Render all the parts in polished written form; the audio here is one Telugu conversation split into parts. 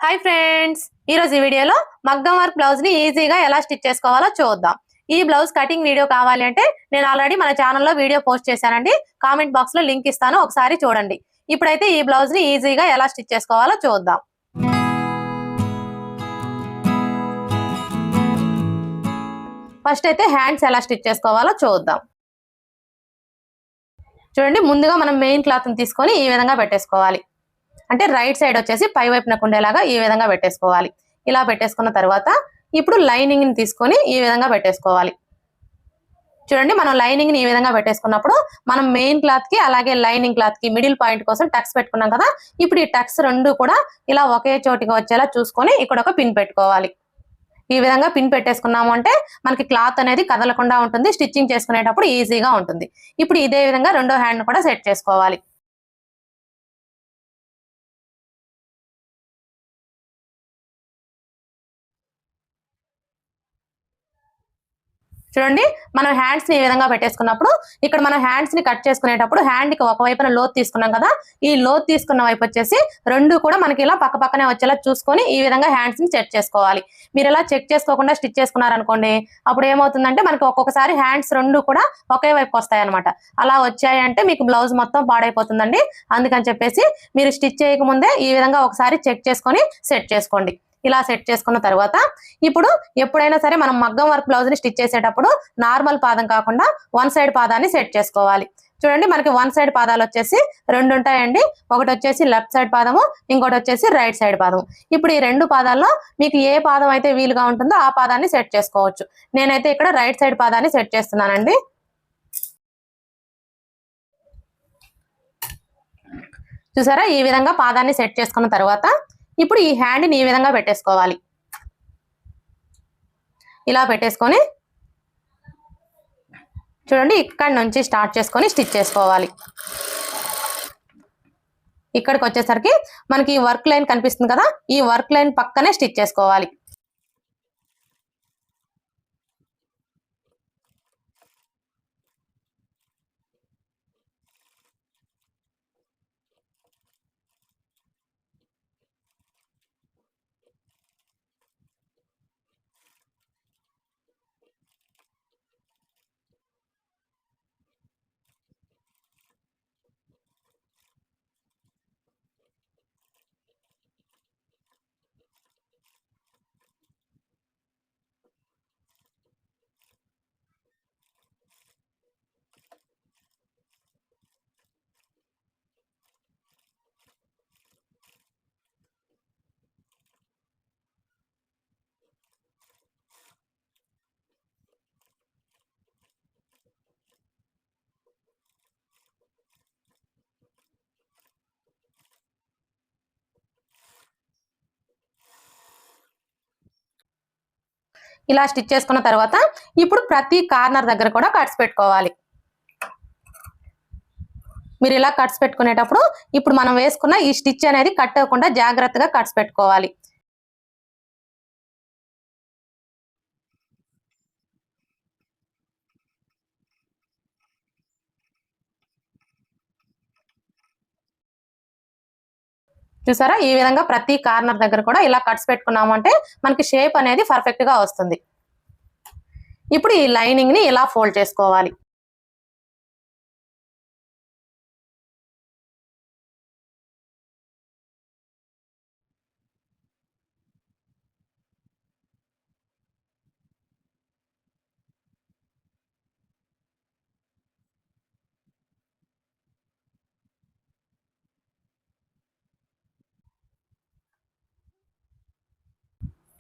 హాయ్ ఫ్రెండ్స్, ఈ రోజు ఈ వీడియోలో మగ్గం వర్క్ బ్లౌజ్ ని ఈజీగా ఎలా స్టిచ్ చేసుకోవాలో చూద్దాం. ఈ బ్లౌజ్ కటింగ్ వీడియో కావాలి అంటే నేను ఆల్రెడీ మన ఛానల్లో వీడియో పోస్ట్ చేశానండి. కామెంట్ బాక్స్ లో లింక్ ఇస్తాను, ఒకసారి చూడండి. ఇప్పుడైతే ఈ బ్లౌజ్ ని ఈజీగా ఎలా స్టిచ్ చేసుకోవాలో చూద్దాం. ఫస్ట్ అయితే హ్యాండ్స్ ఎలా స్టిచ్ చేసుకోవాలో చూద్దాం. చూడండి, ముందుగా మనం మెయిన్ క్లాత్ ని తీసుకొని ఈ విధంగా పెట్టేసుకోవాలి. అంటే రైట్ సైడ్ వచ్చేసి పై వైపునకు ఉండేలాగా ఈ విధంగా పెట్టేసుకోవాలి. ఇలా పెట్టేసుకున్న తర్వాత ఇప్పుడు లైనింగ్ ని తీసుకొని ఈ విధంగా పెట్టేసుకోవాలి. చూడండి, మనం లైనింగ్ ని ఈ విధంగా పెట్టేసుకున్నప్పుడు మనం మెయిన్ క్లాత్ కి అలాగే లైనింగ్ క్లాత్ కి మిడిల్ పాయింట్ కోసం టక్స్ పెట్టుకున్నాం కదా. ఇప్పుడు ఈ టక్స్ రెండు కూడా ఇలా ఒకే చోటికి వచ్చేలా చూసుకొని ఇక్కడ ఒక పిన్ పెట్టుకోవాలి. ఈ విధంగా పిన్ పెట్టేసుకున్నాము అంటే మనకి క్లాత్ అనేది కదలకుండా ఉంటుంది, స్టిచ్చింగ్ చేసుకునేటప్పుడు ఈజీగా ఉంటుంది. ఇప్పుడు ఇదే విధంగా రెండో హ్యాండ్ కూడా సెట్ చేసుకోవాలి. చూడండి, మనం హ్యాండ్స్ ని ఈ విధంగా పెట్టేసుకున్నప్పుడు ఇక్కడ మనం హ్యాండ్స్ ని కట్ చేసుకునేటప్పుడు హ్యాండ్ కి ఒకవైపున లోత్ తీసుకున్నాం కదా. ఈ లోత్ తీసుకున్న వైపు వచ్చేసి రెండు కూడా మనకి ఇలా పక్క పక్కనే వచ్చేలా చూసుకొని ఈ విధంగా హ్యాండ్స్ ని చెక్ చేసుకోవాలి. మీరు ఇలా చెక్ చేసుకోకుండా స్టిచ్ చేసుకున్నారనుకోండి, అప్పుడు ఏమవుతుందంటే మనకి ఒక్కొక్కసారి హ్యాండ్స్ రెండు కూడా ఒకే వైపు వస్తాయి అనమాట. అలా వచ్చాయంటే మీకు బ్లౌజ్ మొత్తం పాడైపోతుందండి. అందుకని చెప్పేసి మీరు స్టిచ్ చేయకముందే ఈ విధంగా ఒకసారి చెక్ చేసుకొని సెట్ చేసుకోండి. ఇలా సెట్ చేసుకున్న తర్వాత ఇప్పుడు ఎప్పుడైనా సరే మనం మగ్గం వర్క్ బ్లౌజ్ ని స్టిచ్ చేసేటప్పుడు నార్మల్ పాదం కాకుండా వన్ సైడ్ పాదాన్ని సెట్ చేసుకోవాలి. చూడండి, మనకి వన్ సైడ్ పాదాలు వచ్చేసి రెండు ఉంటాయండి. ఒకటి వచ్చేసి లెఫ్ట్ సైడ్ పాదము, ఇంకోటి వచ్చేసి రైట్ సైడ్ పాదము. ఇప్పుడు ఈ రెండు పాదాల్లో మీకు ఏ పాదం అయితే వీలుగా ఉంటుందో ఆ పాదాన్ని సెట్ చేసుకోవచ్చు. నేనైతే ఇక్కడ రైట్ సైడ్ పాదాన్ని సెట్ చేస్తున్నానండి. చూసారా, ఈ విధంగా పాదాన్ని సెట్ చేసుకున్న తర్వాత ఇప్పుడు ఈ హ్యాండ్ ని ఈ విధంగా పెట్టేసుకోవాలి. ఇలా పెట్టేసుకొని చూడండి, ఇక్కడ నుంచి స్టార్ట్ చేసుకొని స్టిచ్ చేసుకోవాలి. ఇక్కడికి వచ్చేసరికి మనకి వర్క్ లైన్ కనిపిస్తుంది కదా, ఈ వర్క్ లైన్ పక్కనే స్టిచ్ చేసుకోవాలి. ఇలా స్టిచ్ చేసుకున్న తర్వాత ఇప్పుడు ప్రతి కార్నర్ దగ్గర కూడా కట్స్ పెట్టుకోవాలి. మీరు ఇలా కట్స్ పెట్టుకునేటప్పుడు ఇప్పుడు మనం వేసుకున్న ఈ స్టిచ్ అనేది కట్ అవ్వకుండా జాగ్రత్తగా కట్స్ పెట్టుకోవాలి. చూసారా, ఈ విధంగా ప్రతి కార్నర్ దగ్గర కూడా ఇలా కట్స్ పెట్టుకున్నాము అంటే మనకి షేప్ అనేది పర్ఫెక్ట్ గా వస్తుంది. ఇప్పుడు ఈ లైనింగ్ ని ఇలా ఫోల్డ్ చేసుకోవాలి.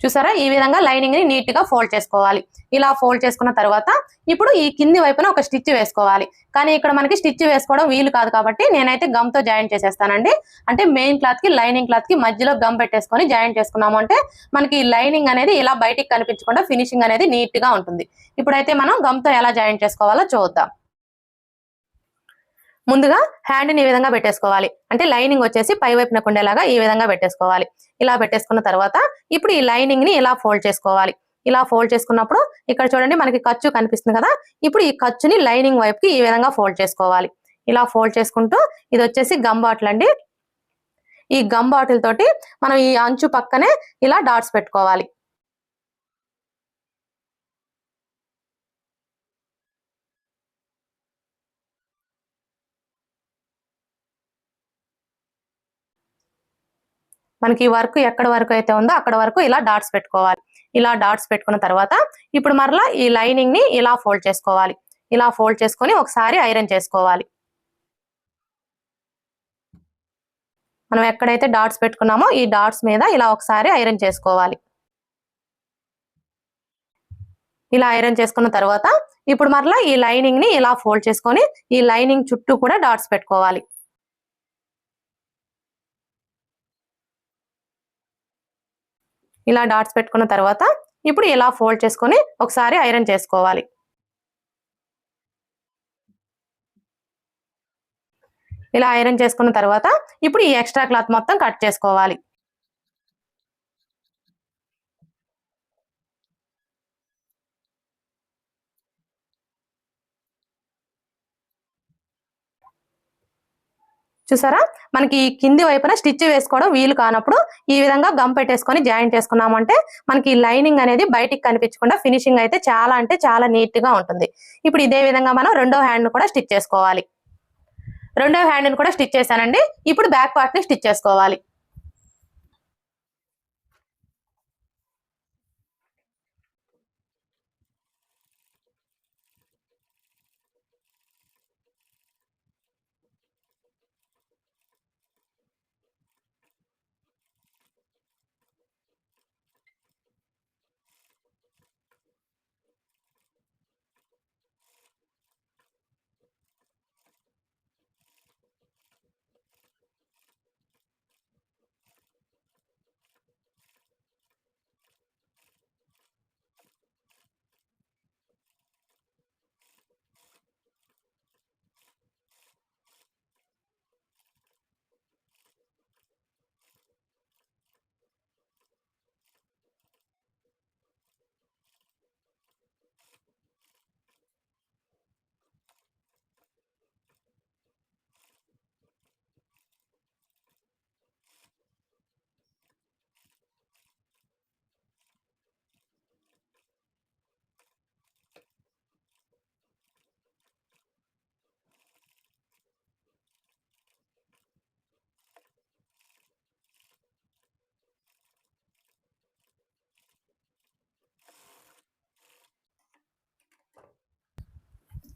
చూసారా, ఈ విధంగా లైనింగ్ ని నీట్ గా ఫోల్డ్ చేసుకోవాలి. ఇలా ఫోల్డ్ చేసుకున్న తర్వాత ఇప్పుడు ఈ కింది వైపున ఒక స్టిచ్ వేసుకోవాలి. కానీ ఇక్కడ మనకి స్టిచ్ వేసుకోవడం వీలు కాదు కాబట్టి నేనైతే గమ్ తో జాయింట్ చేసేస్తానండి. అంటే మెయిన్ క్లాత్ కి లైనింగ్ క్లాత్ కి మధ్యలో గమ్ పెట్టేసుకొని జాయింట్ చేసుకున్నాము అంటే మనకి లైనింగ్ అనేది ఇలా బయటికి కనిపించకుండా ఫినిషింగ్ అనేది నీట్ గా ఉంటుంది. ఇప్పుడైతే మనం గమ్ తో ఎలా జాయింట్ చేసుకోవాలో చూద్దాం. ముందుగా హ్యాండ్ ని ఈ విధంగా పెట్టేసుకోవాలి. అంటే లైనింగ్ వచ్చేసి పై వైపునకు ఉండేలాగా ఈ విధంగా పెట్టేసుకోవాలి. ఇలా పెట్టేసుకున్న తర్వాత ఇప్పుడు ఈ లైనింగ్ ని ఇలా ఫోల్డ్ చేసుకోవాలి. ఇలా ఫోల్డ్ చేసుకున్నప్పుడు ఇక్కడ చూడండి మనకి ఖర్చు కనిపిస్తుంది కదా. ఇప్పుడు ఈ ఖర్చుని లైనింగ్ వైపుకి ఈ విధంగా ఫోల్డ్ చేసుకోవాలి. ఇలా ఫోల్డ్ చేసుకుంటూ ఇది వచ్చేసి గమ్ బాటిల్ అండి. ఈ గమ్ బాటిల్ తోటి మనం ఈ అంచు పక్కనే ఇలా డాట్స్ పెట్టుకోవాలి. మనకి ఈ వర్క్ ఎక్కడ వరకు అయితే ఉందో అక్కడ వరకు ఇలా డాట్స్ పెట్టుకోవాలి. ఇలా డాట్స్ పెట్టుకున్న తర్వాత ఇప్పుడు మరలా ఈ లైనింగ్ ని ఇలా ఫోల్డ్ చేసుకోవాలి. ఇలా ఫోల్డ్ చేసుకొని ఒకసారి ఐరన్ చేసుకోవాలి. మనం ఎక్కడైతే డాట్స్ పెట్టుకున్నామో ఈ డాట్స్ మీద ఇలా ఒకసారి ఐరన్ చేసుకోవాలి. ఇలా ఐరన్ చేసుకున్న తర్వాత ఇప్పుడు మరలా ఈ లైనింగ్ ని ఇలా ఫోల్డ్ చేసుకొని ఈ లైనింగ్ చుట్టూ కూడా డాట్స్ పెట్టుకోవాలి. ఇలా డాట్స్ పెట్టుకున్న తర్వాత ఇప్పుడు ఇలా ఫోల్డ్ చేసుకొని ఒకసారి ఐరన్ చేసుకోవాలి. ఇలా ఐరన్ చేసుకున్న తర్వాత ఇప్పుడు ఈ ఎక్స్ట్రా క్లాత్ మొత్తం కట్ చేసుకోవాలి. చూసారా, మనకి ఈ కింది వైపున స్టిచ్ వేసుకోవడం వీలు కానప్పుడు ఈ విధంగా గమ్ పెట్టేసుకొని జాయింట్ చేసుకున్నామంటే మనకి ఈ లైనింగ్ అనేది బయటికి కనిపించకుండా ఫినిషింగ్ అయితే చాలా అంటే చాలా నీట్ గా ఉంటుంది. ఇప్పుడు ఇదే విధంగా మనం రెండో హ్యాండ్ కూడా స్టిచ్ చేసుకోవాలి. రెండో హ్యాండ్ ని కూడా స్టిచ్ చేశానండి. ఇప్పుడు బ్యాక్ పార్ట్ ని స్టిచ్ చేసుకోవాలి.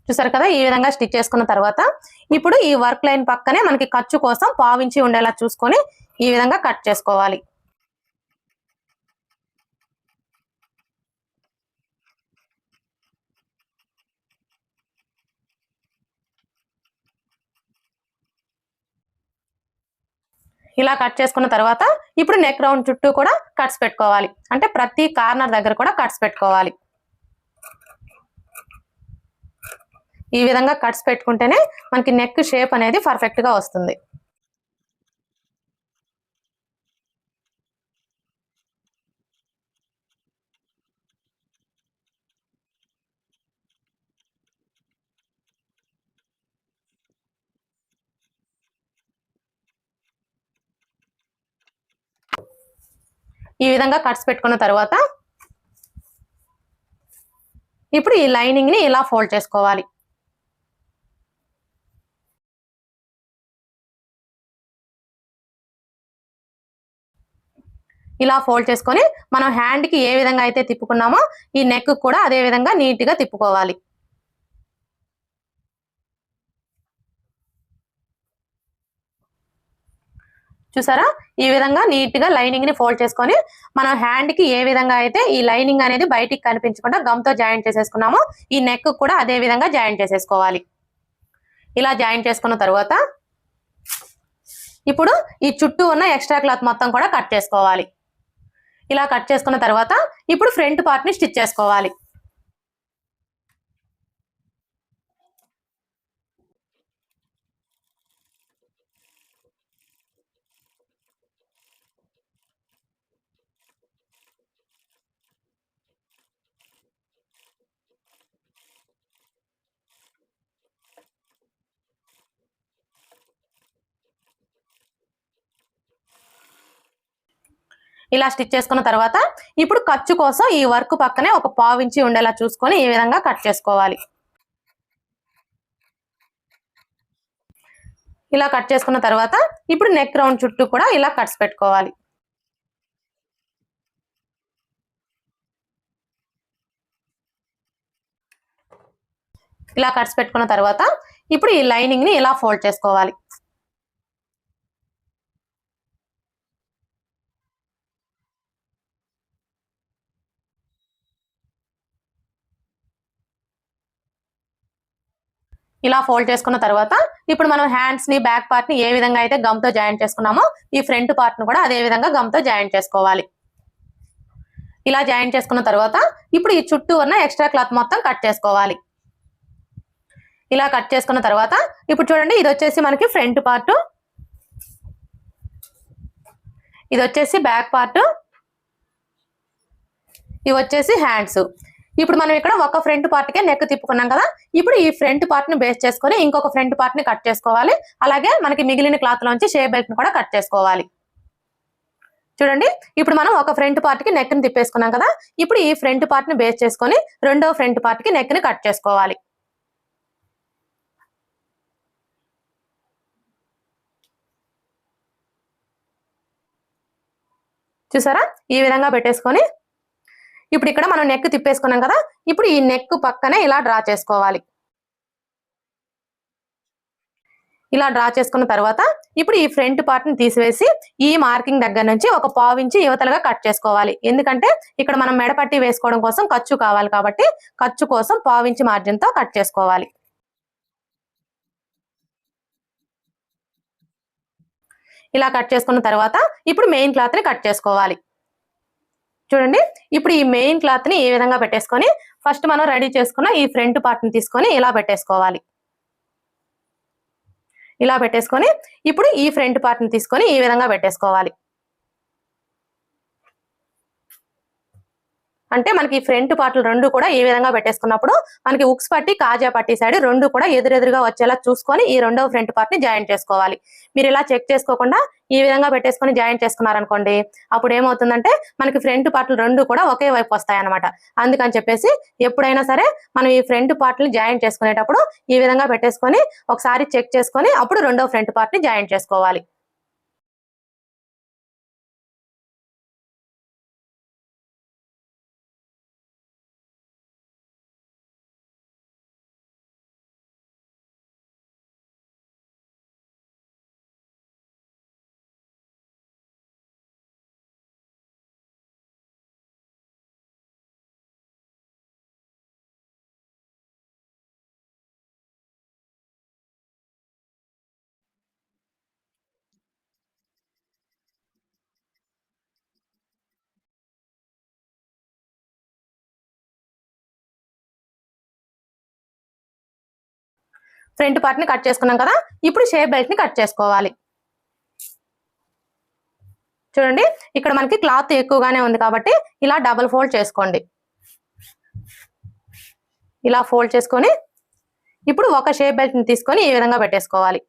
చూసారు కదా, ఈ విధంగా స్టిచ్ చేసుకున్న తర్వాత ఇప్పుడు ఈ వర్క్ లైన్ పక్కనే మనకి ఖర్చు కోసం 1/2 ఇంచి ఉండేలా చూసుకొని ఈ విధంగా కట్ చేసుకోవాలి. ఇలా కట్ చేసుకున్న తర్వాత ఇప్పుడు నెక్ రౌండ్ చుట్టూ కూడా కట్స్ పెట్టుకోవాలి. అంటే ప్రతి కార్నర్ దగ్గర కూడా కట్స్ పెట్టుకోవాలి. ఈ విధంగా కట్స్ పెట్టుకుంటేనే మనకి నెక్ షేప్ అనేది పర్ఫెక్ట్ గా వస్తుంది. ఈ విధంగా కట్స్ పెట్టుకున్న తర్వాత ఇప్పుడు ఈ లైనింగ్ ని ఇలా ఫోల్డ్ చేసుకోవాలి. ఇలా ఫోల్డ్ చేసుకొని మనం హ్యాండ్ కి ఏ విధంగా అయితే తిప్పుకున్నామో ఈ నెక్ కూడా అదే విధంగా నీట్ గా తిప్పుకోవాలి. చూసారా, ఈ విధంగా నీట్ గా లైనింగ్ ని ఫోల్డ్ చేసుకొని మనం హ్యాండ్ కి ఏ విధంగా అయితే ఈ లైనింగ్ అనేది బయటికి కనిపించకుండా గమ్ తో జాయింట్ చేసేసుకున్నామో ఈ నెక్ కూడా అదే విధంగా జాయింట్ చేసేసుకోవాలి. ఇలా జాయింట్ చేసుకున్న తర్వాత ఇప్పుడు ఈ చుట్టూ ఉన్న ఎక్స్ట్రా క్లాత్ మొత్తం కూడా కట్ చేసుకోవాలి. ఇలా కట్ చేసుకున్న తర్వాత ఇప్పుడు ఫ్రంట్ పార్ట్ ని స్టిచ్ చేసుకోవాలి. ఇలా స్టిచ్ చేసుకున్న తర్వాత ఇప్పుడు ఖర్చు కోసం ఈ వర్క్ పక్కనే ఒక 1/2 ఇంచి ఉండేలా చూసుకొని ఈ విధంగా కట్ చేసుకోవాలి. ఇలా కట్ చేసుకున్న తర్వాత ఇప్పుడు నెక్ రౌండ్ చుట్టూ కూడా ఇలా కట్స్ పెట్టుకోవాలి. ఇలా కట్స్ పెట్టుకున్న తర్వాత ఇప్పుడు ఈ లైనింగ్ ని ఇలా ఫోల్డ్ చేసుకోవాలి. ఇలా ఫోల్డ్ చేసుకున్న తర్వాత ఇప్పుడు మనం హ్యాండ్స్ ని బ్యాక్ పార్ట్ ని ఏ విధంగా అయితే గమ్ తో జాయింట్ చేసుకున్నామో ఈ ఫ్రంట్ పార్ట్ ను కూడా అదే విధంగా గమ్ తో జాయింట్ చేసుకోవాలి. ఇలా జాయింట్ చేసుకున్న తర్వాత ఇప్పుడు ఈ చుట్టూ ఉన్న ఎక్స్ట్రా క్లాత్ మొత్తం కట్ చేసుకోవాలి. ఇలా కట్ చేసుకున్న తర్వాత ఇప్పుడు చూడండి, ఇది వచ్చేసి మనకి ఫ్రంట్ పార్ట్, ఇది వచ్చేసి బ్యాక్ పార్ట్, ఇవి వచ్చేసి హ్యాండ్స్. ఇప్పుడు మనం ఇక్కడ ఒక ఫ్రంట్ పార్ట్ కే నెక్ తిప్పుకున్నాం కదా, ఇప్పుడు ఈ ఫ్రంట్ పార్ట్ ని బేస్ చేసుకొని ఇంకొక ఫ్రంట్ పార్ట్ ని కట్ చేసుకోవాలి. అలాగే మనకి మిగిలిన క్లాత్ లోంచి షే బెల్ట్ ని కూడా కట్ చేసుకోవాలి. చూడండి, ఇప్పుడు మనం ఒక ఫ్రంట్ పార్ట్ కి నెక్ ని తిప్పేసుకున్నాం కదా, ఇప్పుడు ఈ ఫ్రంట్ పార్ట్ ని బేస్ చేసుకొని రెండో ఫ్రంట్ పార్ట్ కి నెక్ ని కట్ చేసుకోవాలి. చూసారా, ఈ విధంగా పెట్టేసుకొని ఇప్పుడు ఇక్కడ మనం నెక్ తిప్పేసుకున్నాం కదా, ఇప్పుడు ఈ నెక్ పక్కనే ఇలా డ్రా చేసుకోవాలి. ఇలా డ్రా చేసుకున్న తర్వాత ఇప్పుడు ఈ ఫ్రంట్ పార్ట్ ని తీసివేసి ఈ మార్కింగ్ దగ్గర నుంచి ఒక 1/2 ఇంచి యువతలుగా కట్ చేసుకోవాలి. ఎందుకంటే ఇక్కడ మనం మెడపట్టి వేసుకోవడం కోసం ఖర్చు కావాలి కాబట్టి ఖర్చు కోసం 1/2 ఇంచి మార్జిన్ తో కట్ చేసుకోవాలి. ఇలా కట్ చేసుకున్న తర్వాత ఇప్పుడు మెయిన్ క్లాత్ ని కట్ చేసుకోవాలి. చూడండి, ఇప్పుడు ఈ మెయిన్ క్లాత్ ని ఈ విధంగా పెట్టేసుకొని ఫస్ట్ మనం రెడీ చేసుకున్న ఈ ఫ్రంట్ పార్ట్ ని తీసుకొని ఇలా పెట్టేసుకోవాలి. ఇలా పెట్టేసుకొని ఇప్పుడు ఈ ఫ్రంట్ పార్ట్ ని తీసుకొని ఈ విధంగా పెట్టేసుకోవాలి. అంటే మనకి ఫ్రంట్ పార్ట్లు రెండు కూడా ఈ విధంగా పెట్టేసుకున్నప్పుడు మనకి ఉక్స్ పట్టి కాజా పట్టి సైడ్ రెండు కూడా ఎదురెదురుగా వచ్చేలా చూసుకొని ఈ రెండవ ఫ్రంట్ పార్ట్ ని జాయింట్ చేసుకోవాలి. మీరు ఇలా చెక్ చేసుకోకుండా ఈ విధంగా పెట్టేసుకొని జాయింట్ చేసుకున్నారనుకోండి, అప్పుడు ఏమవుతుందంటే మనకి ఫ్రంట్ పార్ట్లు రెండు కూడా ఒకే వైపు వస్తాయి అన్నమాట. అందుకని చెప్పేసి ఎప్పుడైనా సరే మనం ఈ ఫ్రంట్ పార్ట్ని జాయింట్ చేసుకునేటప్పుడు ఈ విధంగా పెట్టేసుకొని ఒకసారి చెక్ చేసుకొని అప్పుడు రెండో ఫ్రంట్ పార్ట్ ని జాయింట్ చేసుకోవాలి. ఫ్రంట్ పార్ట్ ని కట్ చేసుకున్నాం కదా, ఇప్పుడు షేప్ బెల్ట్ ని కట్ చేసుకోవాలి. చూడండి, ఇక్కడ మనకి క్లాత్ ఎక్కువగానే ఉంది కాబట్టి ఇలా డబుల్ ఫోల్డ్ చేసుకోండి. ఇలా ఫోల్డ్ చేసుకొని ఇప్పుడు ఒక షేప్ బెల్ట్ ని తీసుకొని ఈ విధంగా పెట్టేసుకోవాలి.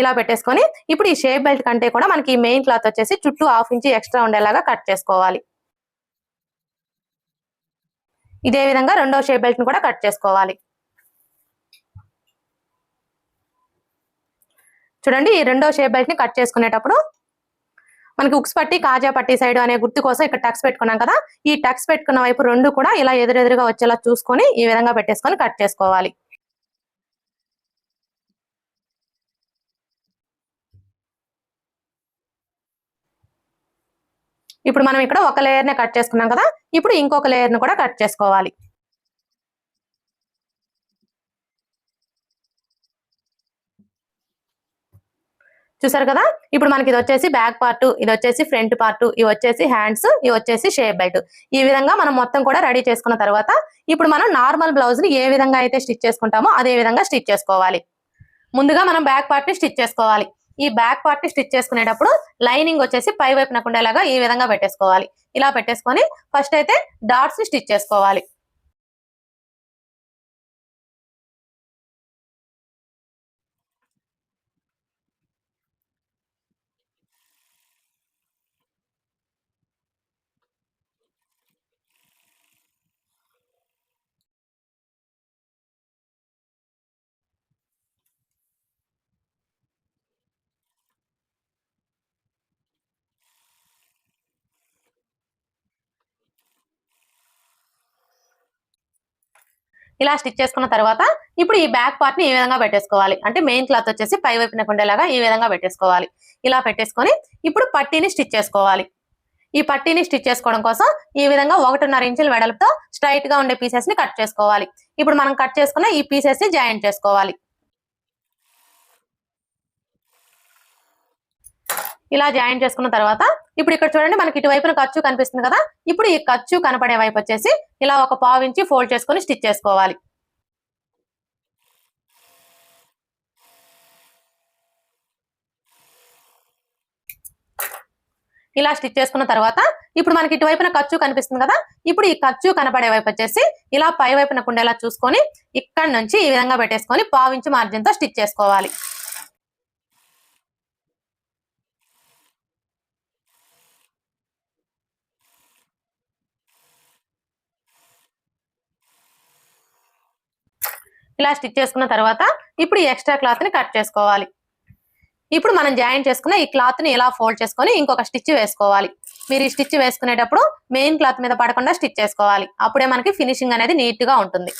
ఇలా పెట్టేసుకొని ఇప్పుడు ఈ షేప్ బెల్ట్ కంటే కూడా మనకి మెయిన్ క్లాత్ వచ్చేసి చుట్టూ 1/2 ఇంచి ఎక్స్ట్రా ఉండేలాగా కట్ చేసుకోవాలి. ఇదే విధంగా రెండో షేప్ బెల్ట్ ని కూడా కట్ చేసుకోవాలి. చూడండి, ఈ రెండో షేప్ బెల్ట్ ని కట్ చేసుకునేటప్పుడు మనకి ఉక్స్ పట్టి కాజా పట్టి సైడ్ అనే గుర్తు కోసం ఇక్కడ టక్స్ పెట్టుకున్నాం కదా, ఈ టక్స్ పెట్టుకున్న వైపు రెండు కూడా ఇలా ఎదురెదురుగా వచ్చేలా చూసుకొని ఈ విధంగా పెట్టేసుకొని కట్ చేసుకోవాలి. ఇప్పుడు మనం ఇక్కడ ఒక లేయర్ ని కట్ చేసుకున్నాం కదా, ఇప్పుడు ఇంకొక లేయర్ ని కూడా కట్ చేసుకోవాలి. చూసారు కదా, ఇప్పుడు మనకి ఇది వచ్చేసి బ్యాక్ పార్ట్, ఇది వచ్చేసి ఫ్రంట్ పార్ట్, ఇవి వచ్చేసి హ్యాండ్స్, ఇవి వచ్చేసి షేప్ బెల్ట్. ఈ విధంగా మనం మొత్తం కూడా రెడీ చేసుకున్న తర్వాత ఇప్పుడు మనం నార్మల్ బ్లౌజ్ ని ఏ విధంగా అయితే స్టిచ్ చేసుకుంటామో అదే విధంగా స్టిచ్ చేసుకోవాలి. ముందుగా మనం బ్యాక్ పార్ట్ ని స్టిచ్ చేసుకోవాలి. ఈ బ్యాక్ పార్ట్ ని స్టిచ్ చేసుకునేటప్పుడు లైనింగ్ వచ్చేసి పై వైపున ఉండేలాగా ఈ విధంగా పెట్టేసుకోవాలి. ఇలా పెట్టేసుకొని ఫస్ట్ అయితే డాట్స్ ని స్టిచ్ చేసుకోవాలి. ఇలా స్టిచ్ చేసుకున్న తర్వాత ఇప్పుడు ఈ బ్యాక్ పార్ట్ ని ఈ విధంగా పెట్టేసుకోవాలి. అంటే మెయిన్ క్లాత్ వచ్చేసి పై వైపున ఉండేలాగా ఈ విధంగా పెట్టేసుకోవాలి. ఇలా పెట్టేసుకొని ఇప్పుడు పట్టీని స్టిచ్ చేసుకోవాలి. ఈ పట్టీని స్టిచ్ చేసుకోవడం కోసం ఈ విధంగా 1.5 ఇంచుల వెడల్పుతో స్ట్రైట్ గా ఉండే పీసెస్ ని కట్ చేసుకోవాలి. ఇప్పుడు మనం కట్ చేసుకున్న ఈ పీసెస్ ని జాయింట్ చేసుకోవాలి. ఇలా జాయింట్ చేసుకున్న తర్వాత ఇప్పుడు ఇక్కడ చూడండి మనకి ఇటువైపున ఖర్చు కనిపిస్తుంది కదా. ఇప్పుడు ఈ ఖర్చు కనపడే వైపు వచ్చేసి ఇలా ఒక 1/2 ఇంచు ఫోల్డ్ చేసుకొని స్టిచ్ చేసుకోవాలి. ఇలా స్టిచ్ చేసుకున్న తర్వాత ఇప్పుడు మనకి ఇటువైపున ఖర్చు కనిపిస్తుంది కదా. ఇప్పుడు ఈ ఖర్చు కనపడే వైపు వచ్చేసి ఇలా పై వైపున ఉండేలా చూసుకొని ఇక్కడ నుంచి ఈ విధంగా పెట్టేసుకొని 1/2 ఇంచు మార్జిన్ తో స్టిచ్ చేసుకోవాలి. ఇలా స్టిచ్ చేసుకున్న తర్వాత ఇప్పుడు ఈ ఎక్స్ట్రా క్లాత్ ని కట్ చేసుకోవాలి. ఇప్పుడు మనం జాయిన్ చేసుకున్న ఈ క్లాత్ ని ఇలా ఫోల్డ్ చేసుకొని ఇంకొక స్టిచ్ వేసుకోవాలి. మీరు ఈ స్టిచ్ వేసుకునేటప్పుడు మెయిన్ క్లాత్ మీద పడకుండా స్టిచ్ చేసుకోవాలి. అప్పుడే మనకి ఫినిషింగ్ అనేది నీట్ గా ఉంటుంది.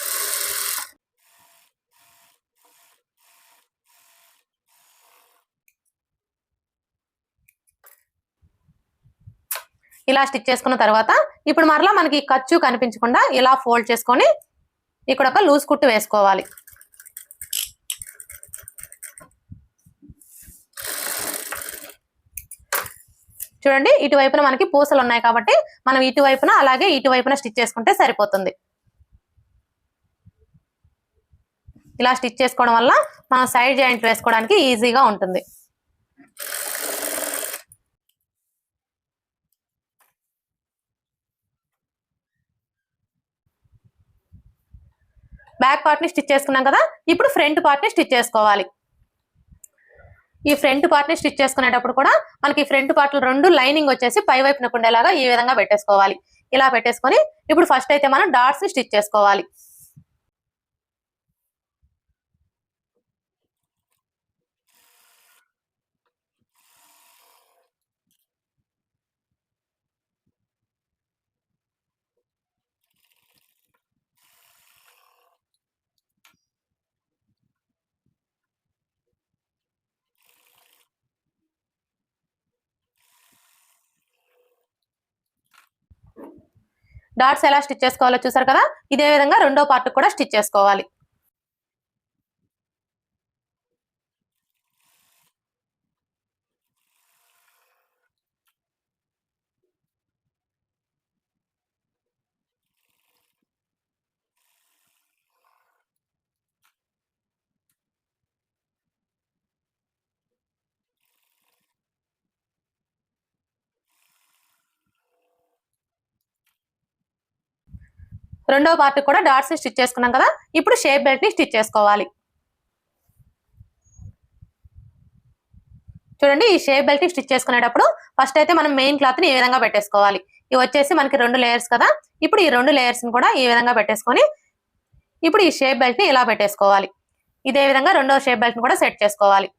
ఇలా స్టిచ్ చేసుకున్న తర్వాత ఇప్పుడు మరలా మనకి ఖర్చు కనిపించకుండా ఇలా ఫోల్డ్ చేసుకొని ఇక్కడ ఒక లూజ్ కుట్టు వేసుకోవాలి. చూడండి ఇటువైపున మనకి పూసలు ఉన్నాయి కాబట్టి మనం ఇటువైపున అలాగే ఇటువైపున స్టిచ్ చేసుకుంటే సరిపోతుంది. ఇలా స్టిచ్ చేసుకోవడం వల్ల మనం సైడ్ జాయింట్ వేసుకోవడానికి ఈజీగా ఉంటుంది. బ్యాక్ పార్ట్ ని స్టిచ్ చేసుకున్నాం కదా. ఇప్పుడు ఫ్రంట్ పార్ట్ ని స్టిచ్ చేసుకోవాలి. ఈ ఫ్రంట్ పార్ట్ ని స్టిచ్ చేసుకునేటప్పుడు కూడా మనకి ఫ్రంట్ పార్ట్ రెండు లైనింగ్ వచ్చేసి పై వైపున ఉండేలాగా ఈ విధంగా పెట్టేసుకోవాలి. ఇలా పెట్టేసుకొని ఇప్పుడు ఫస్ట్ అయితే మనం డాట్స్ ని స్టిచ్ చేసుకోవాలి. డాట్స్ ఎలా స్టిచ్ చేసుకోవాలో చూసారు కదా. ఇదే విధంగా రెండో పార్ట్ కూడా స్టిచ్ చేసుకోవాలి. రెండో పార్ట్ కూడా డాట్స్ ని స్టిచ్ చేసుకున్నాం కదా. ఇప్పుడు షేప్ బెల్ట్ ని స్టిచ్ చేసుకోవాలి. చూడండి ఈ షేప్ బెల్ట్ ని స్టిచ్ చేసుకునేటప్పుడు ఫస్ట్ అయితే మనం మెయిన్ క్లాత్ ని ఈ విధంగా పెట్టేసుకోవాలి. ఇవి వచ్చేసి మనకి 2 లేయర్స్ కదా. ఇప్పుడు ఈ 2 లేయర్స్ ని కూడా ఈ విధంగా పెట్టేసుకొని ఇప్పుడు ఈ షేప్ బెల్ట్ ని ఇలా పెట్టేసుకోవాలి. ఇదే విధంగా రెండో షేప్ బెల్ట్ ని కూడా సెట్ చేసుకోవాలి.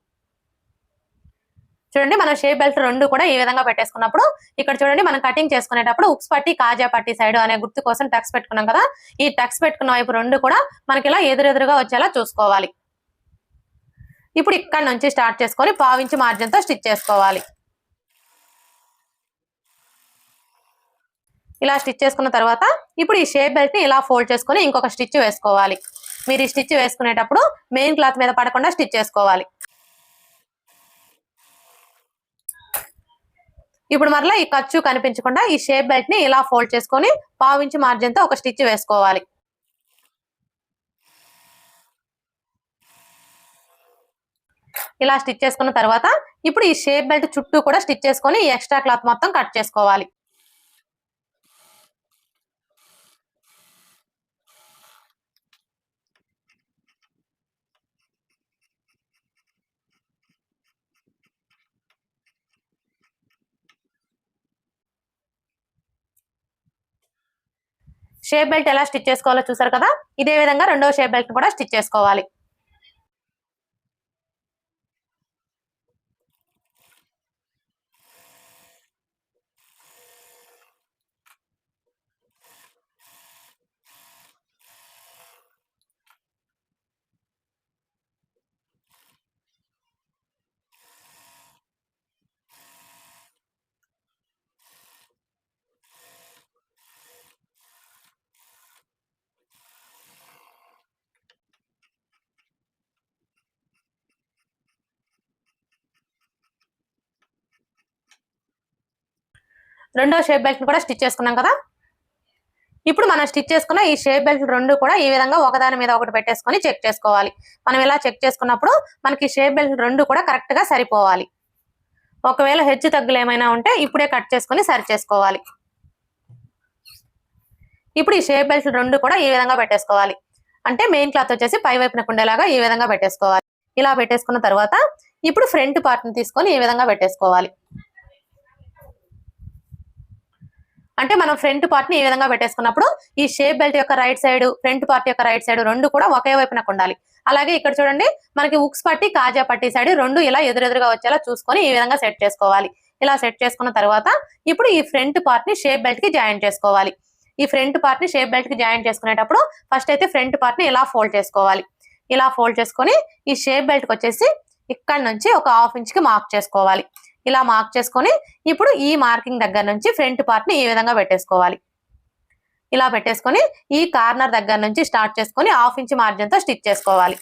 చూడండి మనం షేప్ బెల్ట్ రెండు కూడా ఈ విధంగా పెట్టేసుకున్నప్పుడు ఇక్కడ చూడండి మనం కటింగ్ చేసుకునేటప్పుడు ఉక్స్ పట్టి కాజా పట్టి సైడ్ అనే గుర్తు కోసం టక్స్ పెట్టుకున్నాం కదా. ఈ టక్స్ పెట్టుకున్న వైపు రెండు కూడా మనకి ఇలా ఎదురెదురుగా వచ్చేలా చూసుకోవాలి. ఇప్పుడు ఇక్కడ నుంచి స్టార్ట్ చేసుకొని 1/2 ఇంచు మార్జిన్ తో స్టిచ్ చేసుకోవాలి. ఇలా స్టిచ్ చేసుకున్న తర్వాత ఇప్పుడు ఈ షేప్ బెల్ట్ ని ఇలా ఫోల్డ్ చేసుకొని ఇంకొక స్టిచ్ వేసుకోవాలి. మీరు ఈ స్టిచ్ వేసుకునేటప్పుడు మెయిన్ క్లాత్ మీద పడకుండా స్టిచ్ చేసుకోవాలి. ఇప్పుడు మరలా ఈ ఖర్చు కనిపించకుండా ఈ షేప్ బెల్ట్ ని ఇలా ఫోల్డ్ చేసుకొని 1/2 ఇంచు మార్జిన్ తో ఒక స్టిచ్ వేసుకోవాలి. ఇలా స్టిచ్ చేసుకున్న తర్వాత ఇప్పుడు ఈ షేప్ బెల్ట్ చుట్టూ కూడా స్టిచ్ చేసుకొని ఈ ఎక్స్ట్రా క్లాత్ మొత్తం కట్ చేసుకోవాలి. షేప్ బెల్ట్ ఎలా స్టిచ్ చేసుకోవాలో చూసారు కదా. ఇదే విధంగా రెండో షేప్ బెల్ట్ కూడా స్టిచ్ చేసుకోవాలి. రెండో షేప్ బెల్ట్ కూడా స్టిచ్ చేసుకున్నాం కదా. ఇప్పుడు మనం స్టిచ్ చేసుకున్న ఈ షేప్ బెల్ట్ రెండు కూడా ఈ విధంగా ఒకదాని మీద ఒకటి పెట్టేసుకొని చెక్ చేసుకోవాలి. మనం ఇలా చెక్ చేసుకున్నప్పుడు మనకి షేప్ బెల్ట్ రెండు కూడా కరెక్ట్ గా సరిపోవాలి. ఒకవేళ హెచ్చు తగ్గులు ఏమైనా ఉంటే ఇప్పుడే కట్ చేసుకొని సరి చేసుకోవాలి. ఇప్పుడు ఈ షేప్ బెల్ట్ రెండు కూడా ఈ విధంగా పెట్టేసుకోవాలి. అంటే మెయిన్ క్లాత్ వచ్చేసి పై వైపునకు ఉండేలాగా ఈ విధంగా పెట్టేసుకోవాలి. ఇలా పెట్టేసుకున్న తర్వాత ఇప్పుడు ఫ్రంట్ పార్ట్ ని తీసుకొని ఈ విధంగా పెట్టేసుకోవాలి. అంటే మనం ఫ్రంట్ పార్ట్ ని ఈ విధంగా పెట్టేసుకున్నప్పుడు ఈ షేప్ బెల్ట్ యొక్క రైట్ సైడ్, ఫ్రంట్ పార్ట్ యొక్క రైట్ సైడ్ రెండు కూడా ఒకే వైపునకు ఉండాలి. అలాగే ఇక్కడ చూడండి మనకి ఉక్స్ పట్టి, కాజా పట్టి సైడ్ రెండు ఇలా ఎదురెదురుగా వచ్చేలా చూసుకొని ఈ విధంగా సెట్ చేసుకోవాలి. ఇలా సెట్ చేసుకున్న తర్వాత ఇప్పుడు ఈ ఫ్రంట్ పార్ట్ ని షేప్ బెల్ట్ కి జాయిన్ చేసుకోవాలి. ఈ ఫ్రంట్ పార్ట్ ని షేప్ బెల్ట్ కి జాయిన్ చేసుకునేటప్పుడు ఫస్ట్ అయితే ఫ్రంట్ పార్ట్ ని ఇలా ఫోల్డ్ చేసుకోవాలి. ఇలా ఫోల్డ్ చేసుకొని ఈ షేప్ బెల్ట్ కి వచ్చేసి ఇక్కడ నుంచి ఒక 1/2 ఇంచ్ కి మార్క్ చేసుకోవాలి. ఇలా మార్క్ చేసుకొని ఇప్పుడు ఈ మార్కింగ్ దగ్గర నుంచి ఫ్రంట్ పార్ట్ ని ఈ విధంగా పెట్టేసుకోవాలి. ఇలా పెట్టేసుకొని ఈ కార్నర్ దగ్గర నుంచి స్టార్ట్ చేసుకొని 1/2 ఇంచ్ మార్జిన్ తో స్టిచ్ చేసుకోవాలి.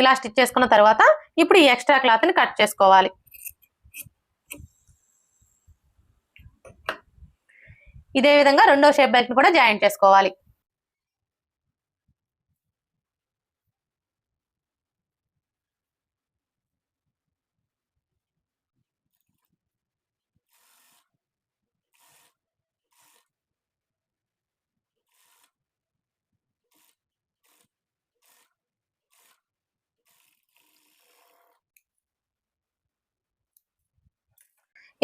ఇలా స్టిచ్ చేసుకున్న తర్వాత ఇప్పుడు ఈ ఎక్స్ట్రా క్లాత్ ని కట్ చేసుకోవాలి. ఇదే విధంగా రెండో షేప్ బెల్ట్ ని కూడా జాయిన్ చేసుకోవాలి.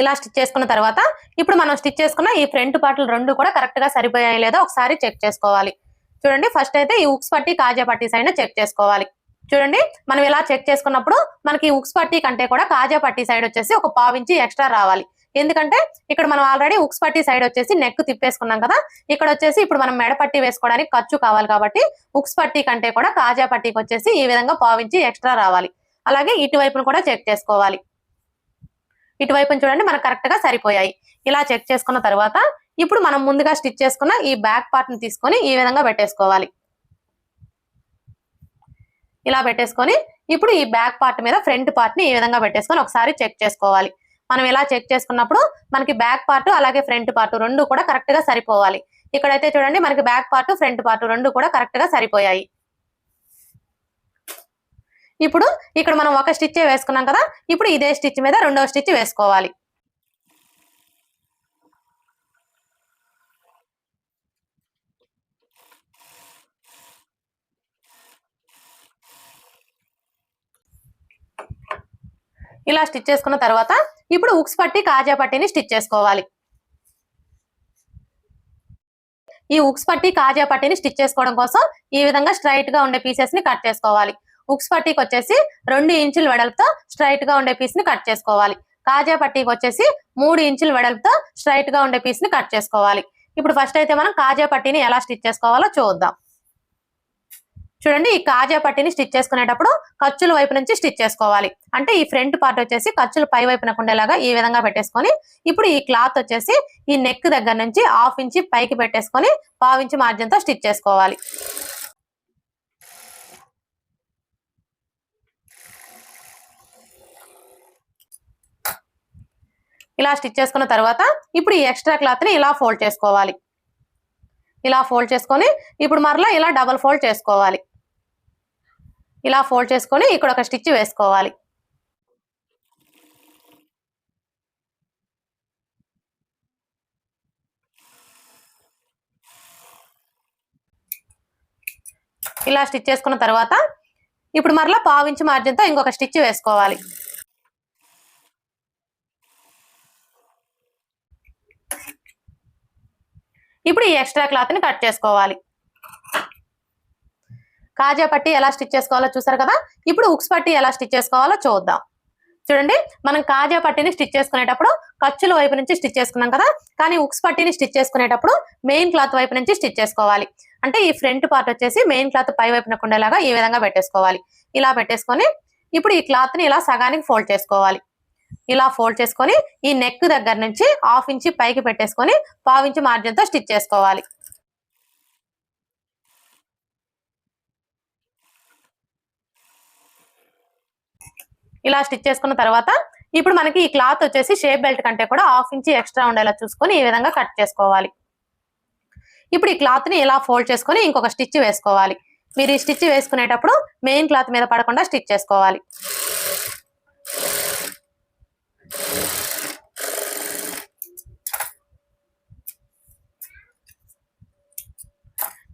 ఇలా స్టిచ్ చేసుకున్న తర్వాత ఇప్పుడు మనం స్టిచ్ చేసుకున్న ఈ ఫ్రంట్ పార్ట్లు రెండు కూడా కరెక్ట్ గా సరిపోయాయి లేదా ఒకసారి చెక్ చేసుకోవాలి. చూడండి ఫస్ట్ అయితే ఈ ఉక్స్ పట్టి, కాజా పట్టి సైడ్ చెక్ చేసుకోవాలి. చూడండి మనం ఇలా చెక్ చేసుకున్నప్పుడు మనకి ఉక్స్ పట్టి కంటే కూడా కాజా పట్టి సైడ్ వచ్చేసి ఒక 1/2 ఇంచ్ ఎక్స్ట్రా రావాలి. ఎందుకంటే ఇక్కడ మనం ఆల్రెడీ ఉక్స్ పట్టి సైడ్ వచ్చేసి నెక్ తిప్పేసుకున్నాం కదా. ఇక్కడ వచ్చేసి ఇప్పుడు మనం మెడ పట్టి వేసుకోవడానికి ఖర్చు కావాలి కాబట్టి ఉక్స్ పట్టి కంటే కూడా కాజా పట్టికి వచ్చేసి ఈ విధంగా 1/2 ఇంచ్ ఎక్స్ట్రా రావాలి. అలాగే ఇటువైపును కూడా చెక్ చేసుకోవాలి. ఇటువైపును చూడండి మనకు కరెక్ట్ గా సరిపోయాయి. ఇలా చెక్ చేసుకున్న తర్వాత ఇప్పుడు మనం ముందుగా స్టిచ్ చేసుకున్న ఈ బ్యాక్ పార్ట్ ని తీసుకొని ఈ విధంగా పెట్టేసుకోవాలి. ఇలా పెట్టేసుకొని ఇప్పుడు ఈ బ్యాక్ పార్ట్ మీద ఫ్రంట్ పార్ట్ ని ఈ విధంగా పెట్టేసుకొని ఒకసారి చెక్ చేసుకోవాలి. మనం ఇలా చెక్ చేసుకున్నప్పుడు మనకి బ్యాక్ పార్ట్ అలాగే ఫ్రంట్ పార్ట్ రెండు కూడా కరెక్ట్ గా సరిపోవాలి. ఇక్కడైతే చూడండి మనకి బ్యాక్ పార్ట్, ఫ్రంట్ పార్ట్ రెండు కూడా కరెక్ట్ గా సరిపోయాయి. ఇప్పుడు ఇక్కడ మనం ఒక స్టిచ్ వేసుకున్నాం కదా. ఇప్పుడు ఇదే స్టిచ్ మీద రెండవ స్టిచ్ వేసుకోవాలి. ఇలా స్టిచ్ చేసుకున్న తర్వాత ఇప్పుడు ఉక్స్ పట్టి, కాజా పట్టిని స్టిచ్ చేసుకోవాలి. ఈ ఉక్స్ పట్టి, కాజా పట్టిని స్టిచ్ చేసుకోవడం కోసం ఈ విధంగా స్ట్రైట్ గా ఉండే పీసెస్ ని కట్ చేసుకోవాలి. ఉక్స్ పట్టీకి వచ్చేసి 2 ఇంచుల వెడల్పుతో స్ట్రైట్ గా ఉండే పీస్ ని కట్ చేసుకోవాలి. కాజా పట్టీకి వచ్చేసి 3 ఇంచుల వెడల్పుతో స్ట్రైట్ గా ఉండే పీస్ ని కట్ చేసుకోవాలి. ఇప్పుడు ఫస్ట్ అయితే మనం కాజా పట్టీని ఎలా స్టిచ్ చేసుకోవాలో చూద్దాం. చూడండి ఈ కాజా పట్టీని స్టిచ్ చేసుకునేటప్పుడు ఖర్చుల వైపు నుంచి స్టిచ్ చేసుకోవాలి. అంటే ఈ ఫ్రంట్ పార్ట్ వచ్చేసి ఖర్చులు పై వైపునకు ఉండేలాగా ఈ విధంగా పెట్టేసుకొని ఇప్పుడు ఈ క్లాత్ వచ్చేసి ఈ నెక్ దగ్గర నుంచి 1/2 ఇంచ్ పైకి పెట్టేసుకొని 1/2 ఇంచ్ మార్జిన్ తో స్టిచ్ చేసుకోవాలి. ఇలా స్టిచ్ చేసుకున్న తర్వాత ఇప్పుడు ఈ ఎక్స్ట్రా క్లాత్ ని ఇలా ఫోల్డ్ చేసుకోవాలి. ఇలా ఫోల్డ్ చేసుకొని ఇప్పుడు మరలా ఇలా డబుల్ ఫోల్డ్ చేసుకోవాలి. ఇలా ఫోల్డ్ చేసుకొని ఇక్కడ ఒక స్టిచ్ వేసుకోవాలి. ఇలా స్టిచ్ చేసుకున్న తర్వాత ఇప్పుడు మరలా 1/2 ఇంచ్ మార్జిన్ తో ఇంకొక స్టిచ్ వేసుకోవాలి. ఇప్పుడు ఈ ఎక్స్ట్రా క్లాత్ ని కట్ చేసుకోవాలి. కాజా పట్టి ఎలా స్టిచ్ చేసుకోవాలో చూసారు కదా. ఇప్పుడు ఉక్స్ పట్టి ఎలా స్టిచ్ చేసుకోవాలో చూద్దాం. చూడండి మనం కాజా పట్టిని స్టిచ్ చేసుకునేటప్పుడు ఖర్చుల వైపు నుంచి స్టిచ్ చేసుకున్నాం కదా. కానీ ఉక్స్ పట్టిని స్టిచ్ చేసుకునేటప్పుడు మెయిన్ క్లాత్ వైపు నుంచి స్టిచ్ చేసుకోవాలి. అంటే ఈ ఫ్రంట్ పార్ట్ వచ్చేసి మెయిన్ క్లాత్ పై వైపునకు ఉండేలాగా ఈ విధంగా పెట్టేసుకోవాలి. ఇలా పెట్టేసుకొని ఇప్పుడు ఈ క్లాత్ ని ఇలా సగానికి ఫోల్డ్ చేసుకోవాలి. ఇలా ఫోల్డ్ చేసుకొని ఈ నెక్ దగ్గర నుంచి 1/2 ఇంచ్ పైకి పెట్టేసుకొని 1/2 ఇంచ్ మార్జిన్ తో స్టిచ్ చేసుకోవాలి. ఇలా స్టిచ్ చేసుకున్న తర్వాత ఇప్పుడు మనకి ఈ క్లాత్ వచ్చేసి షేప్ బెల్ట్ కంటే కూడా 1/2 ఇంచ్ ఎక్స్ట్రా ఉండేలా చూసుకొని ఈ విధంగా కట్ చేసుకోవాలి. ఇప్పుడు ఈ క్లాత్ ని ఇలా ఫోల్డ్ చేసుకొని ఇంకొక స్టిచ్ వేసుకోవాలి. మీరు ఈ స్టిచ్ వేసుకునేటప్పుడు మెయిన్ క్లాత్ మీద పడకుండా స్టిచ్ చేసుకోవాలి.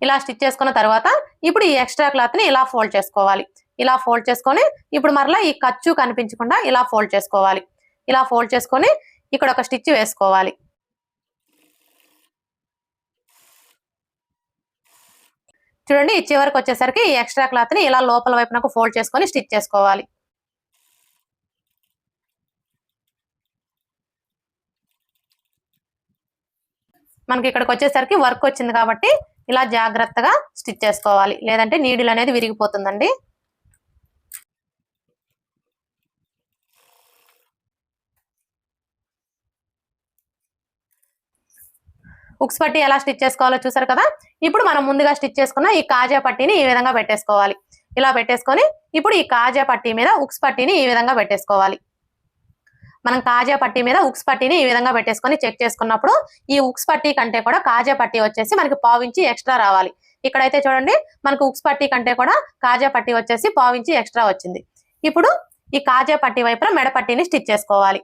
ఇలా స్టిచ్ చేసుకున్న తర్వాత ఇప్పుడు ఈ ఎక్స్ట్రా క్లాత్ ని ఇలా ఫోల్డ్ చేసుకోవాలి. ఇలా ఫోల్డ్ చేసుకొని ఇప్పుడు మరలా ఈ ఖర్చు కనిపించకుండా ఇలా ఫోల్డ్ చేసుకోవాలి. ఇలా ఫోల్డ్ చేసుకొని ఇక్కడ ఒక స్టిచ్ వేసుకోవాలి. చూడండి, ఈ చివరికి వచ్చేసరికి ఈ ఎక్స్ట్రా క్లాత్ ని ఇలా లోపల వైపునకు ఫోల్డ్ చేసుకొని స్టిచ్ చేసుకోవాలి. మనకి ఇక్కడికి వచ్చేసరికి వర్క్ వచ్చింది కాబట్టి ఇలా జాగ్రత్తగా స్టిచ్ చేసుకోవాలి, లేదంటే నీడిల్ అనేది విరిగిపోతుందండి. ఉక్స్ పట్టి ఎలా స్టిచ్ చేసుకోవాలో చూసారు కదా. ఇప్పుడు మనం ముందుగా స్టిచ్ చేసుకున్న ఈ కాజా పట్టీని ఈ విధంగా పెట్టేసుకోవాలి. ఇలా పెట్టేసుకొని ఇప్పుడు ఈ కాజా పట్టీ మీద ఉక్స్ పట్టీని ఈ విధంగా పెట్టేసుకోవాలి. మనం కాజా పట్టీ మీద ఉక్స్ పట్టీని ఈ విధంగా పెట్టేసుకొని చెక్ చేసుకున్నప్పుడు ఈ ఉక్స్ పట్టీ కంటే కూడా కాజా పట్టీ వచ్చేసి మనకి 1/2 ఇంచ్ ఎక్స్ట్రా రావాలి. ఇక్కడైతే చూడండి, మనకు ఉక్స్ పట్టీ కంటే కూడా కాజా పట్టీ వచ్చేసి 1/2 ఇంచ్ ఎక్స్ట్రా వచ్చింది. ఇప్పుడు ఈ కాజా పట్టీ వైపున మెడ పట్టీని స్టిచ్ చేసుకోవాలి.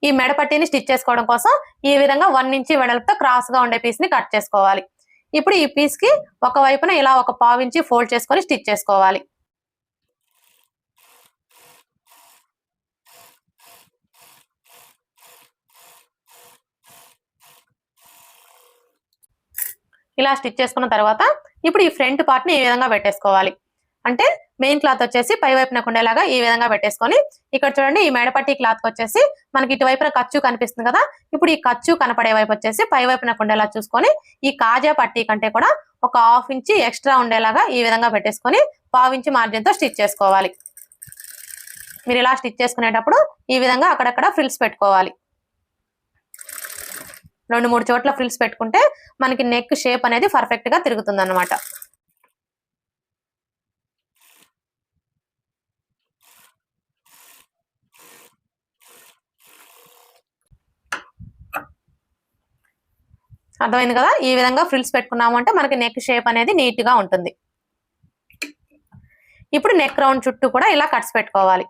ఈ మెడ పట్టీని స్టిచ్ చేసుకోవడం కోసం ఈ విధంగా 1 ఇంచ్ వెడల్పుతో క్రాస్ గా ఉండే పీస్ ని కట్ చేసుకోవాలి. ఇప్పుడు ఈ పీస్ కి ఒక వైపున ఇలా ఒక 1/2 ఇంచ్ ఫోల్డ్ చేసుకొని స్టిచ్ చేసుకోవాలి. ఇలా స్టిచ్ చేసుకున్న తర్వాత ఇప్పుడు ఈ ఫ్రంట్ పార్ట్ ని ఈ విధంగా పెట్టేసుకోవాలి. అంటే మెయిన్ క్లాత్ వచ్చేసి పై వైపున ఉండేలాగా ఈ విధంగా పెట్టేసుకొని ఇక్కడ చూడండి, ఈ మెడపట్టి క్లాత్ వచ్చేసి మనకి ఇటువైపున ఖర్చు కనిపిస్తుంది కదా. ఇప్పుడు ఈ ఖర్చు కనపడే వైపు వచ్చేసి పై వైపున ఉండేలా చూసుకొని ఈ కాజా పట్టీ కంటే కూడా ఒక 1/2 ఇంచ్ ఎక్స్ట్రా ఉండేలాగా ఈ విధంగా పెట్టేసుకొని 1/2 ఇంచ్ మార్జిన్ తో స్టిచ్ చేసుకోవాలి. మీరు ఇలా స్టిచ్ చేసుకునేటప్పుడు ఈ విధంగా అక్కడక్కడ ఫ్రిల్స్ పెట్టుకోవాలి. 2-3 చోట్ల ఫ్రిల్స్ పెట్టుకుంటే మనకి నెక్ షేప్ అనేది పర్ఫెక్ట్ గా తిరుగుతుంది అన్నమాట. అర్థమైంది కదా. ఈ విధంగా ఫ్రిల్స్ పెట్టుకున్నాము అంటే మనకి నెక్ షేప్ అనేది నీట్ గా ఉంటుంది. ఇప్పుడు నెక్ రౌండ్ చుట్టూ కూడా ఇలా కట్స్ పెట్టుకోవాలి.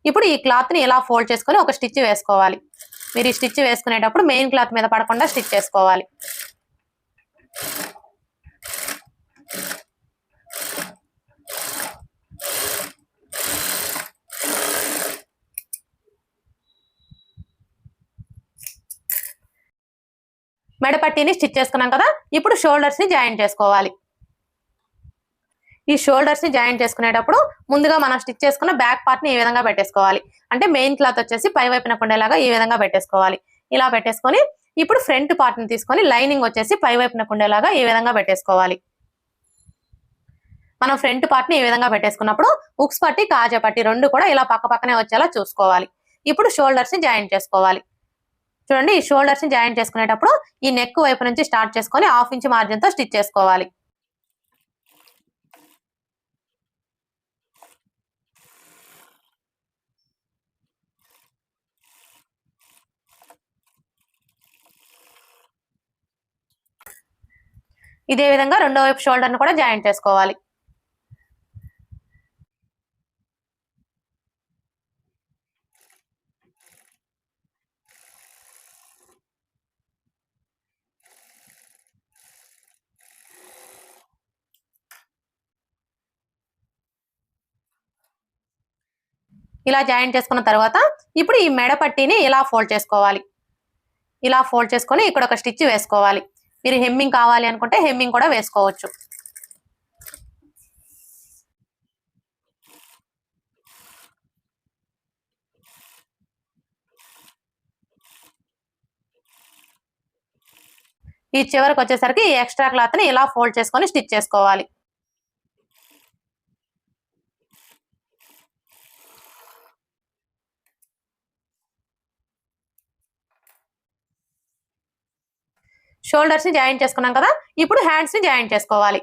ఇప్పుడు ఈ క్లాత్ ని ఇలా ఫోల్డ్ చేసుకొని ఒక స్టిచ్ వేసుకోవాలి. మీరు ఈ స్టిచ్ వేసుకునేటప్పుడు మెయిన్ క్లాత్ మీద పడకుండా స్టిచ్ చేసుకోవాలి. మెడపట్టీని స్టిచ్ చేసుకున్నాం కదా. ఇప్పుడు షోల్డర్స్ ని జాయింట్ చేసుకోవాలి. ఈ షోల్డర్స్ ని జాయింట్ చేసుకునేటప్పుడు ముందుగా మనం స్టిచ్ చేసుకున్న బ్యాక్ పార్ట్ ని ఈ విధంగా పెట్టేసుకోవాలి. అంటే మెయిన్ క్లాత్ వచ్చేసి పై వైపున ఉండేలాగా ఈ విధంగా పెట్టేసుకోవాలి. ఇలా పెట్టేసుకొని ఇప్పుడు ఫ్రంట్ పార్ట్ ని తీసుకొని లైనింగ్ వచ్చేసి పై వైపున ఉండేలాగా ఈ విధంగా పెట్టేసుకోవాలి. మనం ఫ్రంట్ పార్ట్ ని ఈ విధంగా పెట్టేసుకున్నప్పుడు ఉక్స్ పట్టి కాజా పట్టి రెండు కూడా ఇలా పక్క పక్కనే వచ్చేలా చూసుకోవాలి. ఇప్పుడు షోల్డర్స్ ని జాయింట్ చేసుకోవాలి. చూడండి, ఈ షోల్డర్స్ ని జాయింట్ చేసుకునేటప్పుడు ఈ నెక్ వైపు నుంచి స్టార్ట్ చేసుకొని 1/2 ఇంచ్ మార్జిన్ తో స్టిచ్ చేసుకోవాలి. ఇదే విధంగా రెండో వైపు షోల్డర్ ని కూడా జాయింట్ చేసుకోవాలి. ఇలా జాయింట్ చేసుకున్న తర్వాత ఇప్పుడు ఈ మెడ పట్టీని ఇలా ఫోల్డ్ చేసుకోవాలి. ఇలా ఫోల్డ్ చేసుకొని ఇక్కడ ఒక స్టిచ్ వేసుకోవాలి. మీరు హెమ్మింగ్ కావాలి అనుకుంటే హెమ్మింగ్ కూడా వేసుకోవచ్చు. ఈ చివరికి వచ్చేసరికి ఈ ఎక్స్ట్రా క్లాత్ ని ఇలా ఫోల్డ్ చేసుకొని స్టిచ్ చేసుకోవాలి. షోల్డర్స్ ని జాయింట్ చేసుకున్నాం కదా. ఇప్పుడు హ్యాండ్స్ ని జాయింట్ చేసుకోవాలి.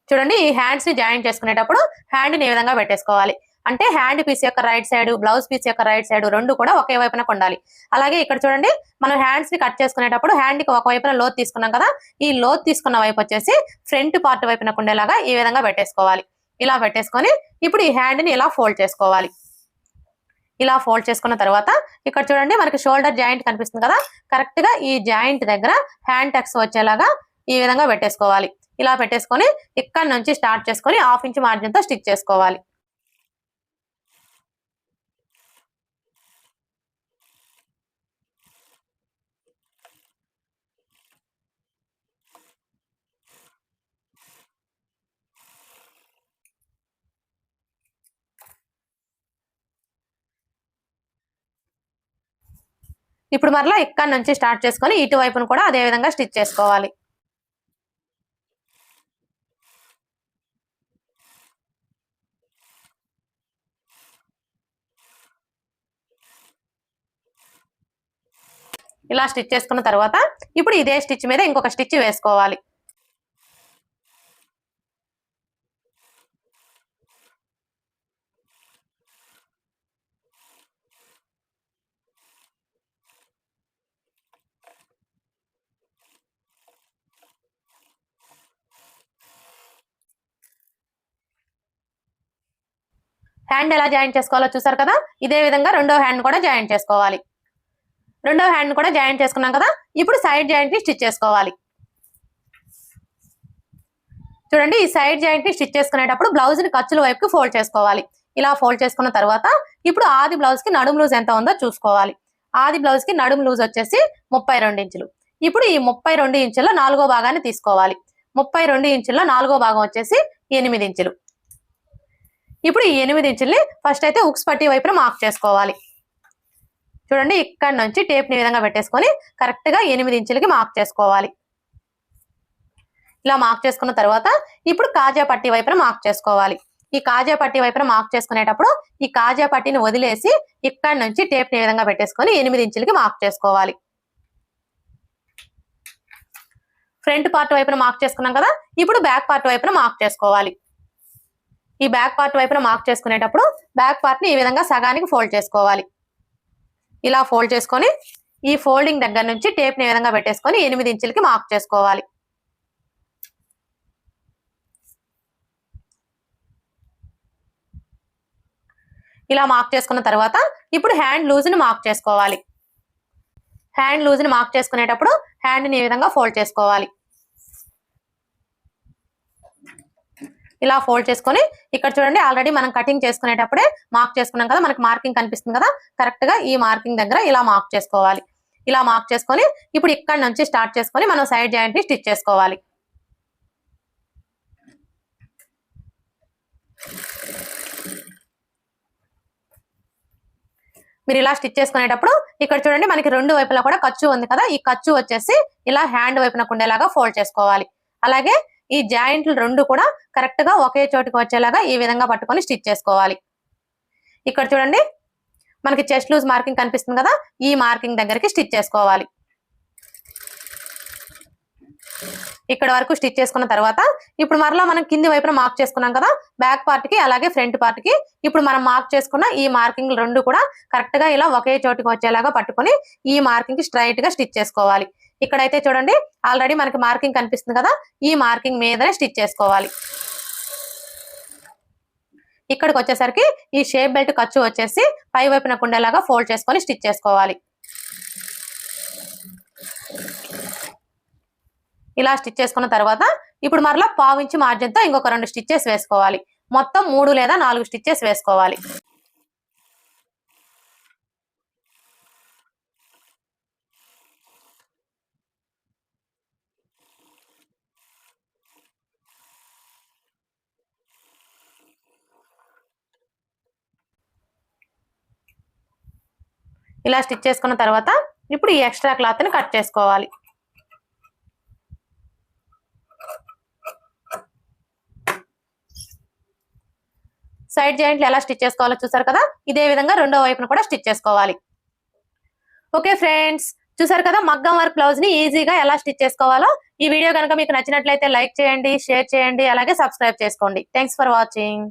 చూడండి ఈ హ్యాండ్స్ ని జాయిన్ చేసుకునేటప్పుడు హ్యాండ్ ని ఈ విధంగా పెట్టేసుకోవాలి. అంటే హ్యాండ్ పీస్ యొక్క రైట్ సైడ్, బ్లౌజ్ పీస్ యొక్క రైట్ సైడ్ రెండు కూడా ఒకే వైపున ఉండాలి. అలాగే ఇక్కడ చూడండి మనం హ్యాండ్స్ ని కట్ చేసుకునేటప్పుడు హ్యాండ్ కి ఒక వైపున లోతు తీసుకున్నాం కదా, ఈ లోతు తీసుకున్న వైపు వచ్చేసి ఫ్రంట్ పార్ట్ వైపున ఉండేలాగా ఈ విధంగా పెట్టేసుకోవాలి. ఇలా పెట్టేసుకొని ఇప్పుడు ఈ హ్యాండ్ ని ఇలా ఫోల్డ్ చేసుకోవాలి. ఇలా ఫోల్డ్ చేసుకున్న తర్వాత ఇక్కడ చూడండి మనకి షోల్డర్ జాయింట్ కనిపిస్తుంది కదా, కరెక్ట్ గా ఈ జాయింట్ దగ్గర హ్యాండ్ టక్స్ వచ్చేలాగా ఈ విధంగా పెట్టేసుకోవాలి. ఇలా పెట్టేసుకొని ఇక్కడ నుంచి స్టార్ట్ చేసుకొని 1/2 ఇంచ్ మార్జిన్ తో స్టిచ్ చేసుకోవాలి. ఇప్పుడు మరలా ఇక్కడ నుంచి స్టార్ట్ చేసుకొని ఇటువైపును కూడా అదే విధంగా స్టిచ్ చేసుకోవాలి. ఇలా స్టిచ్ చేసుకున్న తర్వాత ఇప్పుడు ఇదే స్టిచ్ మీద ఇంకొక స్టిచ్ వేసుకోవాలి. హ్యాండ్ ఎలా జాయిన్ చేసుకోవాలో చూసారు కదా, ఇదే విధంగా రెండో హ్యాండ్ కూడా జాయిన్ చేసుకోవాలి. రెండో హ్యాండ్ కూడా జాయిన్ చేసుకున్నాం కదా, ఇప్పుడు సైడ్ జాయింట్ ని స్టిచ్ చేసుకోవాలి. చూడండి ఈ సైడ్ జాయింట్ ని స్టిచ్ చేసుకునేటప్పుడు బ్లౌజ్ ని ఖర్చుల వైపుకి ఫోల్డ్ చేసుకోవాలి. ఇలా ఫోల్డ్ చేసుకున్న తర్వాత ఇప్పుడు ఆది బ్లౌజ్ కి నడుము లూజ్ ఎంత ఉందో చూసుకోవాలి. ఆది బ్లౌజ్ కి నడుము లూజ్ వచ్చేసి 32 ఇంచులు. ఇప్పుడు ఈ 32 ఇంచుల్లో 4వ భాగాన్ని తీసుకోవాలి. 32 ఇంచుల్లో 4వ భాగం వచ్చేసి 8 ఇంచులు. ఇప్పుడు ఈ 8 ఇంచుల్ని ఫస్ట్ అయితే ఉక్స్ పట్టీ వైపున మార్క్ చేసుకోవాలి. చూడండి ఇక్కడ నుంచి టేప్ ని విధంగా పెట్టేసుకొని కరెక్ట్ గా 8 ఇంచులకి మార్క్ చేసుకోవాలి. ఇలా మార్క్ చేసుకున్న తర్వాత ఇప్పుడు కాజా పట్టీ వైపున మార్క్ చేసుకోవాలి. ఈ కాజా పట్టీ వైపున మార్క్ చేసుకునేటప్పుడు ఈ కాజా పట్టీని వదిలేసి ఇక్కడ నుంచి టేప్ ని విధంగా పెట్టేసుకొని 8 ఇంచులకి మార్క్ చేసుకోవాలి. ఫ్రంట్ పార్ట్ వైపున మార్క్ చేసుకున్నాం కదా, ఇప్పుడు బ్యాక్ పార్ట్ వైపున మార్క్ చేసుకోవాలి. ఈ బ్యాక్ పార్ట్ వైపున మార్క్ చేసుకునేటప్పుడు బ్యాక్ పార్ట్ ని ఈ విధంగా సగానికి ఫోల్డ్ చేసుకోవాలి. ఇలా ఫోల్డ్ చేసుకొని ఈ ఫోల్డింగ్ దగ్గర నుంచి టేప్ ని ఈ విధంగా పెట్టేసుకొని 8 ఇంచులకి మార్క్ చేసుకోవాలి. ఇలా మార్క్ చేసుకున్న తర్వాత ఇప్పుడు హ్యాండ్ లూజ్ ని మార్క్ చేసుకోవాలి. హ్యాండ్ లూజ్ ని మార్క్ చేసుకునేటప్పుడు హ్యాండ్ ని ఈ విధంగా ఫోల్డ్ చేసుకోవాలి. ఇలా ఫోల్డ్ చేసుకొని ఇక్కడ చూడండి ఆల్రెడీ మనం కటింగ్ చేసుకునేటప్పుడే మార్క్ చేసుకున్నాం కదా, మనకి మార్కింగ్ కనిపిస్తుంది కదా, కరెక్ట్ గా ఈ మార్కింగ్ దగ్గర ఇలా మార్క్ చేసుకోవాలి. ఇలా మార్క్ చేసుకొని ఇప్పుడు ఇక్కడ నుంచి స్టార్ట్ చేసుకొని మనం సైడ్ జాయింట్ ని స్టిచ్ చేసుకోవాలి. మీరు ఇలా స్టిచ్ చేసుకునేటప్పుడు ఇక్కడ చూడండి మనకి రెండు వైపులా కూడా ఖర్చు ఉంది కదా, ఈ ఖర్చు వచ్చేసి ఇలా హ్యాండ్ వైపున ఉండేలాగా ఫోల్డ్ చేసుకోవాలి. అలాగే ఈ జాయింట్లు రెండు కూడా కరెక్ట్ గా ఒకే చోటుకి వచ్చేలాగా ఈ విధంగా పట్టుకొని స్టిచ్ చేసుకోవాలి. ఇక్కడ చూడండి మనకి చెస్ట్ లూజ్ మార్కింగ్ కనిపిస్తుంది కదా, ఈ మార్కింగ్ దగ్గరికి స్టిచ్ చేసుకోవాలి. ఇక్కడ వరకు స్టిచ్ చేసుకున్న తర్వాత ఇప్పుడు మరలా మనం కింది వైపున మార్క్ చేసుకున్నాం కదా, బ్యాక్ పార్ట్ కి అలాగే ఫ్రంట్ పార్ట్ కి ఇప్పుడు మనం మార్క్ చేసుకున్న ఈ మార్కింగ్ రెండు కూడా కరెక్ట్ గా ఇలా ఒకే చోటుకి వచ్చేలాగా పట్టుకొని ఈ మార్కింగ్ కి స్ట్రైట్ గా స్టిచ్ చేసుకోవాలి. ఇక్కడైతే చూడండి ఆల్రెడీ మనకి మార్కింగ్ కనిపిస్తుంది కదా, ఈ మార్కింగ్ మీదనే స్టిచ్ చేసుకోవాలి. ఇక్కడికి వచ్చేసరికి ఈ షేప్ బెల్ట్ ఖర్చు వచ్చేసి పై వైపున ఉండేలాగా ఫోల్డ్ చేసుకొని స్టిచ్ చేసుకోవాలి. ఇలా స్టిచ్ చేసుకున్న తర్వాత ఇప్పుడు మరలా 1/4 ఇంచ్ మార్జిన్ తో ఇంకొక 2 స్టిచ్చెస్ వేసుకోవాలి. మొత్తం 3 లేదా 4 స్టిచ్చెస్ వేసుకోవాలి. ఇలా స్టిచ్ చేసుకున్న తర్వాత ఇప్పుడు ఈ ఎక్స్ట్రా క్లాత్ ని కట్ చేసుకోవాలి. సైడ్ జాయింట్లు ఎలా స్టిచ్ చేసుకోవాలో చూసారు కదా, ఇదే విధంగా రెండో వైపున కూడా స్టిచ్ చేసుకోవాలి. ఓకే ఫ్రెండ్స్, చూసారు కదా మగ్గం వర్క్ బ్లౌజ్ ని ఈజీగా ఎలా స్టిచ్ చేసుకోవాలో. ఈ వీడియో కనుక మీకు నచ్చినట్లయితే లైక్ చేయండి, షేర్ చేయండి, అలాగే సబ్స్క్రైబ్ చేసుకోండి. Thanks for watching.